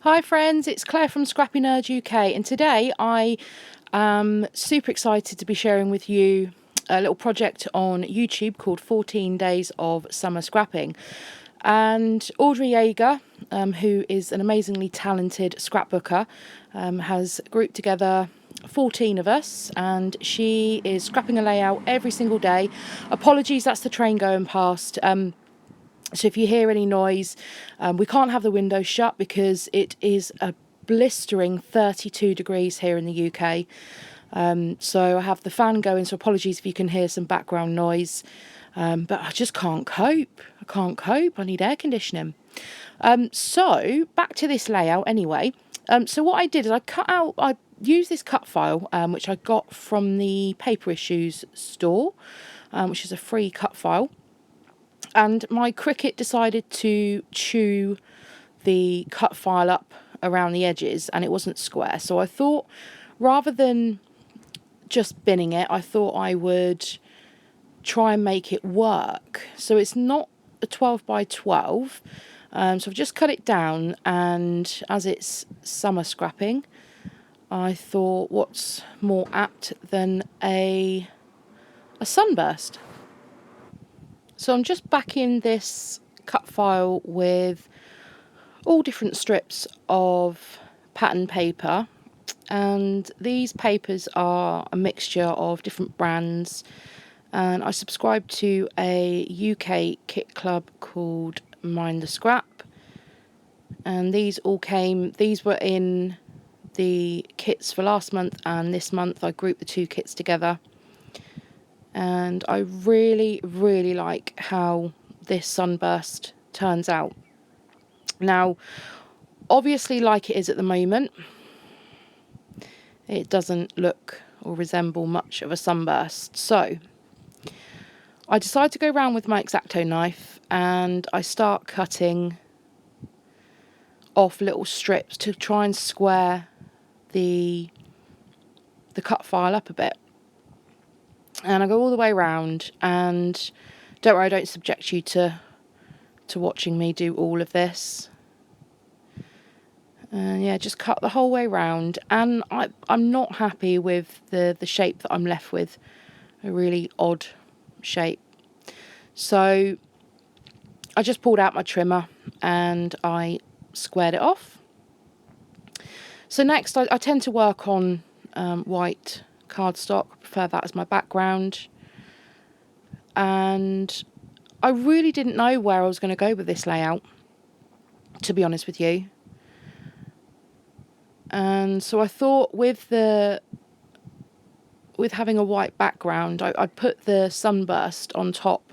Hi friends, it's Claire from Scrappin UK, and today I am super excited to be sharing with you a little project on YouTube called 14 Days of Summer Scrapping. And Audrey Yeager, who is an amazingly talented scrapbooker, has grouped together 14 of us, and she is scrapping a layout every single day. Apologies, that's the train going past. So if you hear any noise, we can't have the windows shut because it is a blistering 32 degrees here in the UK. So I have the fan going, so apologies if you can hear some background noise. But I just can't cope. I can't cope. I need air conditioning. So back to this layout anyway. So what I did is I used this cut file, which I got from the Paper Issues store, which is a free cut file. And my Cricut decided to chew the cut file up around the edges, and it wasn't square. So I thought, rather than just binning it, I thought I would try and make it work. So it's not a 12 by 12. So I've just cut it down, and as it's summer scrapping, I thought what's more apt than a sunburst. So I'm just backing this cut file with all different strips of pattern paper, and these papers are a mixture of different brands, and I subscribe to a UK kit club called Mind the Scrap, and these were in the kits for last month, and this month I grouped the two kits together. And I really like how this sunburst turns out. Now, obviously, like it is at the moment, it doesn't look or resemble much of a sunburst. So I decide to go around with my X-Acto knife, and I start cutting off little strips to try and square the cut file up a bit. And I go all the way around, and don't worry, I don't subject you to watching me do all of this. And yeah, just cut the whole way round, and I'm not happy with the shape that I'm left with, a really odd shape. So I just pulled out my trimmer and I squared it off. So next I tend to work on white cardstock. I prefer that as my background, and I really didn't know where I was going to go with this layout, to be honest with you. And so I thought with having a white background, I'd put the sunburst on top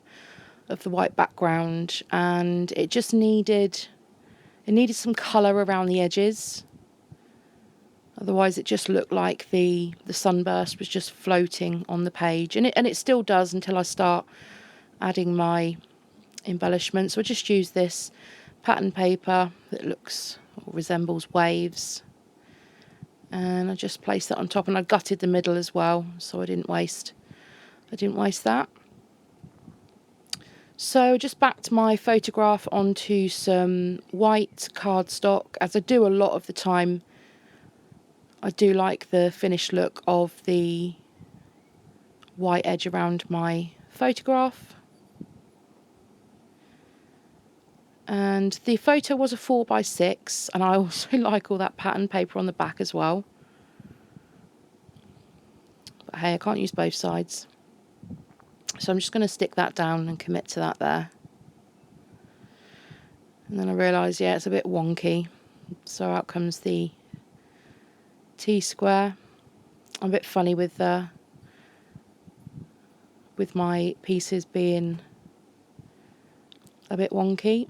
of the white background, and it just needed some colour around the edges. Otherwise it just looked like the sunburst was just floating on the page, and it still does until I start adding my embellishments. So I just use this pattern paper that looks or resembles waves, and I just placed that on top, and I gutted the middle as well, so I didn't waste that. So I just backed my photograph onto some white cardstock, as I do a lot of the time. I do like the finished look of the white edge around my photograph. And the photo was a 4x6, and I also like all that pattern paper on the back as well. But hey, I can't use both sides. So I'm just going to stick that down and commit to that there. And then I realised, yeah, it's a bit wonky. So out comes the T-square. I'm a bit funny with my pieces being a bit wonky.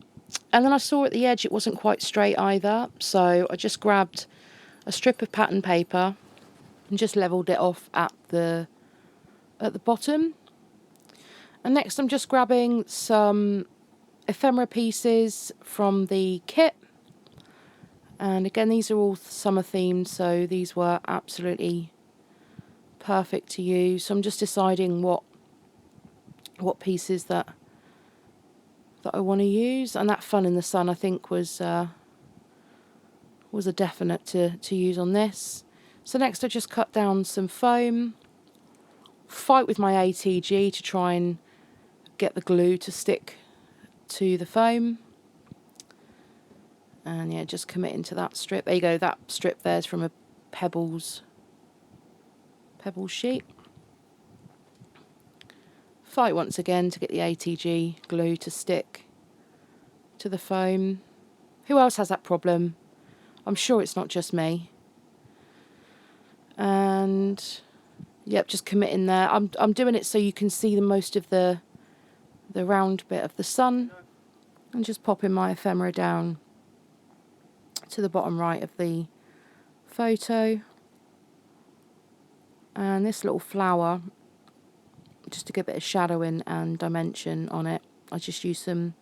And then I saw at the edge it wasn't quite straight either, so I just grabbed a strip of pattern paper and just levelled it off at the bottom. And next I'm just grabbing some ephemera pieces from the kit. And again, these are all summer themed, so these were absolutely perfect to use. So I'm just deciding what pieces that I want to use. And that Fun in the Sun, I think, was was a definite to use on this. So next I just cut down some foam, fight with my ATG to try and get the glue to stick to the foam. And yeah, just committing to that strip. There you go, that strip there's from a pebbles sheet. Fight once again to get the ATG glue to stick to the foam. Who else has that problem? I'm sure it's not just me. And yep, just committing there. I'm doing it so you can see the most of the round bit of the sun, and just popping my ephemera down to the bottom right of the photo. And this little flower, just to give it a shadowing and dimension on it, I just use some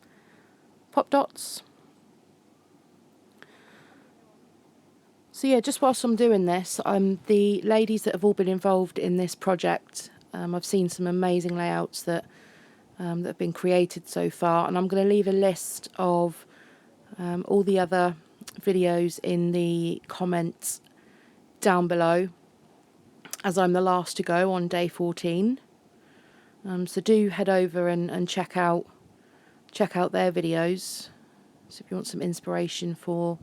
pop dots. So yeah, just whilst I'm doing this, the ladies that have all been involved in this project, I've seen some amazing layouts that have been created so far, and I'm going to leave a list of all the other videos in the comments down below, as I'm the last to go on day 14. So do head over and check out their videos. So if you want some inspiration for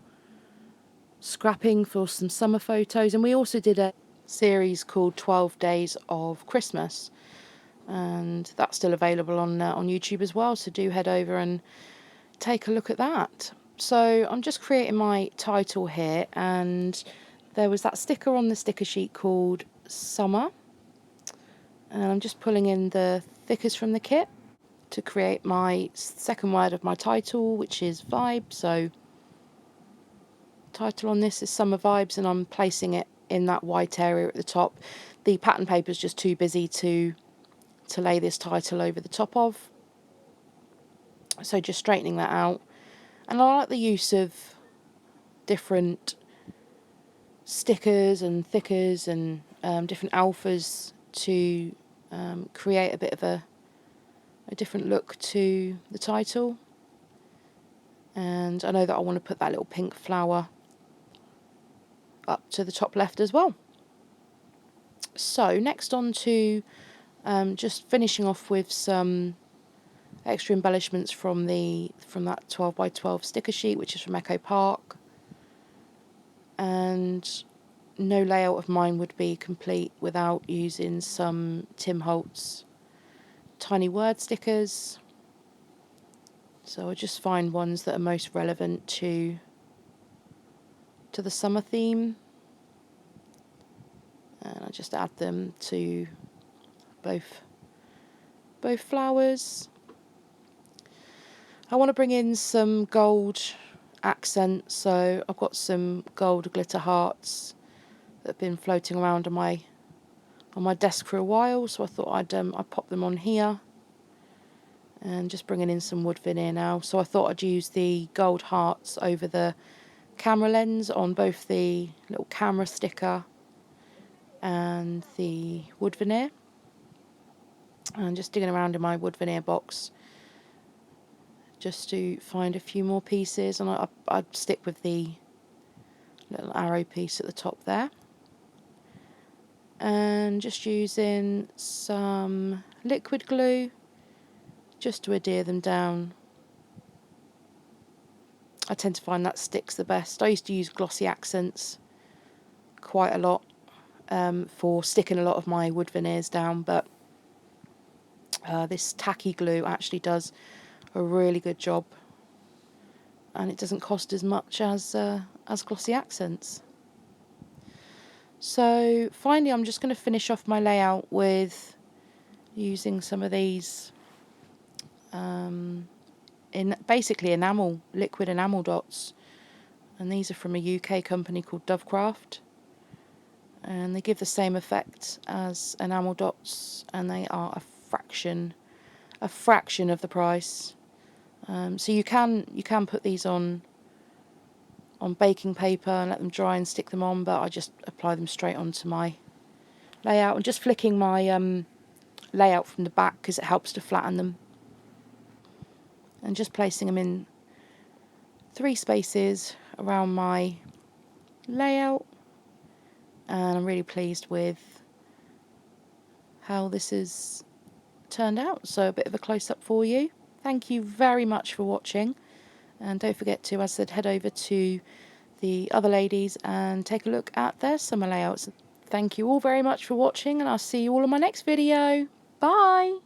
scrapping for some summer photos. And we also did a series called 12 Days of Christmas, and that's still available on YouTube as well, so do head over and take a look at that. So I'm just creating my title here, and there was that sticker on the sticker sheet called Summer, and I'm just pulling in the thickers from the kit to create my second word of my title, which is vibe. So title on this is Summer Vibes, and I'm placing it in that white area at the top. The pattern paper is just too busy to lay this title over the top of, so just straightening that out. And I like the use of different stickers and thickers and different alphas to create a bit of a different look to the title. And I know that I want to put that little pink flower up to the top left as well. So next on to just finishing off with some extra embellishments from that 12 by 12 sticker sheet, which is from Echo Park. And no layout of mine would be complete without using some Tim Holtz tiny word stickers. So I'll just find ones that are most relevant to the summer theme, and I just add them to both flowers. I want to bring in some gold accents, so I've got some gold glitter hearts that have been floating around on my desk for a while, so I thought I'd pop them on here. And just bringing in some wood veneer now. So I thought I'd use the gold hearts over the camera lens on both the little camera sticker and the wood veneer. And just digging around in my wood veneer box just to find a few more pieces, and I'd stick with the little arrow piece at the top there. And just using some liquid glue just to adhere them down. I tend to find that sticks the best. I used to use glossy accents quite a lot for sticking a lot of my wood veneers down, but this tacky glue actually does a really good job, and it doesn't cost as much as glossy accents. So finally, I'm just going to finish off my layout with using some of these in basically liquid enamel dots, and these are from a UK company called Dovecraft, and they give the same effect as enamel dots, and they are a fraction of the price. So you can put these on baking paper and let them dry and stick them on, but I just apply them straight onto my layout, and just flicking my layout from the back because it helps to flatten them, and just placing them in 3 spaces around my layout, and I'm really pleased with how this has turned out. So a bit of a close-up for you. Thank you very much for watching, and don't forget to, as I said, head over to the other ladies and take a look at their summer layouts. Thank you all very much for watching, and I'll see you all in my next video. Bye!